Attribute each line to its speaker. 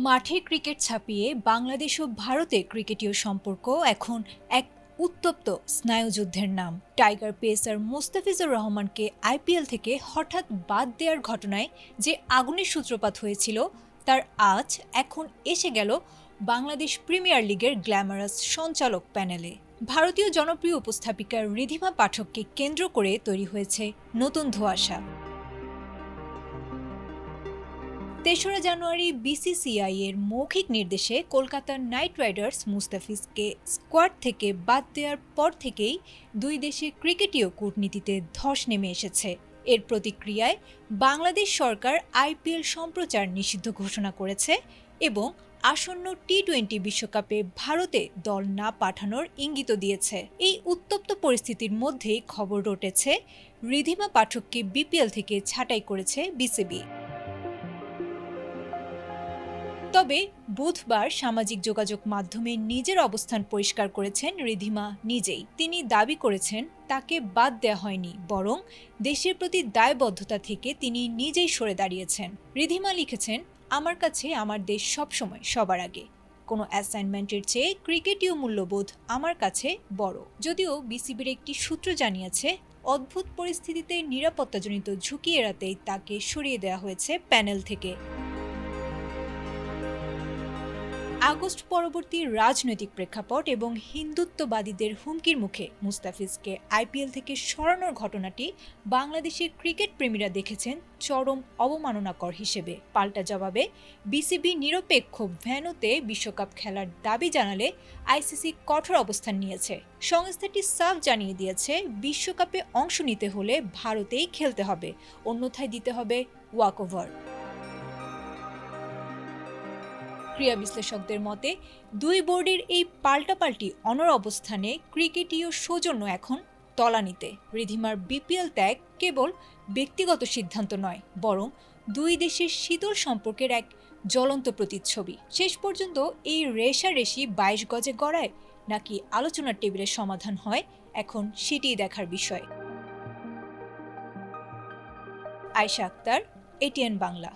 Speaker 1: মাঠে ক্রিকেট ছাপিয়ে বাংলাদেশ ও ভারতের ক্রিকেটীয় সম্পর্ক এখন এক উত্তপ্ত স্নায়ুযুদ্ধের নাম। টাইগার পেসার মোস্তাফিজুর রহমানকে আইপিএল থেকে হঠাৎ বাদ দেওয়ার ঘটনায় যে আগুনের সূত্রপাত হয়েছিল, তার আজ এখন এসে গেল বাংলাদেশ প্রিমিয়ার লিগের গ্ল্যামারাস সঞ্চালক প্যানেলে। ভারতীয় জনপ্রিয় উপস্থাপিকা ঋধিমা পাঠককে কেন্দ্র করে তৈরি হয়েছে নতুন ধোঁয়াশা। ৩রা জানুয়ারি বিসিসিআই এর মৌখিক নির্দেশে কলকাতা নাইট রাইডার্স মুস্তাফিজকে স্কোয়াড থেকে বাদ দেওয়ার পর থেকেই দুই দেশে ক্রিকেটীয় কূটনীতিতে ধস নেমে এসেছে। এর প্রতিক্রিয়ায় বাংলাদেশ সরকার আইপিএল সম্প্রচার নিষিদ্ধ ঘোষণা করেছে এবং আসন্ন টি-20 বিশ্বকাপে ভারতে দল না পাঠানোর ইঙ্গিত দিয়েছে। এই উত্তপ্ত পরিস্থিতির মধ্যেই খবর রটেছে ঋধিমা পাঠককে বিপিএল থেকে ছাঁটাই করেছে বিসিবি। তবে বুধবার সামাজিক যোগাযোগ মাধ্যমে নিজের অবস্থান পরিষ্কার করেছেন ঋধিমা নিজেই। তিনি দাবি করেছেন তাকে বাদ দেওয়া হয়নি, বরং দেশের প্রতি দায়বদ্ধতা থেকে তিনি নিজেই সরে দাঁড়িয়েছেন। ঋধিমা লিখেছেন, আমার কাছে আমার দেশ সবসময় সবার আগে। কোনো অ্যাসাইনমেন্টের চেয়ে ক্রিকেটীয় মূল্যবোধ আমার কাছে বড়। যদিও বিসিবির একটি সূত্র জানিয়েছে, অদ্ভুত পরিস্থিতিতে নিরাপত্তাজনিত ঝুঁকি এড়াতেই তাকে সরিয়ে দেওয়া হয়েছে প্যানেল থেকে। আগস্ট পরবর্তী রাজনৈতিক প্রেক্ষাপট এবং হিন্দুত্ববাদীদের হুমকির মুখে মুস্তাফিজকে আইপিএল থেকে সরানোর ঘটনাটি বাংলাদেশের ক্রিকেট প্রেমীরা দেখেছেন চরম অবমাননাকর হিসেবে। পাল্টা জবাবে বিসিবি নিরপেক্ষ ভেন্যুতে বিশ্বকাপ খেলার দাবি জানালে আইসিসি কঠোর অবস্থান নিয়েছে। সংস্থাটি সাফ জানিয়ে দিয়েছে, বিশ্বকাপে অংশ নিতে হলে ভারতেই খেলতে হবে, অন্যথায় দিতে হবে ওয়াকওভার। ক্রীড়া বিশ্লেষকদের মতে দুই বোর্ডের এই পাল্টাপাল্টি অনড় অবস্থানে ক্রিকেটীয় সৌজন্য এখন তলানিতে। ঋধিমার বিপিএল ত্যাগ কেবল ব্যক্তিগত সিদ্ধান্ত নয়, বরং দুই দেশের শীতল সম্পর্কের এক জ্বলন্ত প্রতিচ্ছবি। শেষ পর্যন্ত এই রেষারেষি ২২ গজে গড়ায় নাকি আলোচনার টেবিলের সমাধান হয়, এখন সেটিই দেখার বিষয়। আয়েশা আক্তার, এটিএন বাংলা।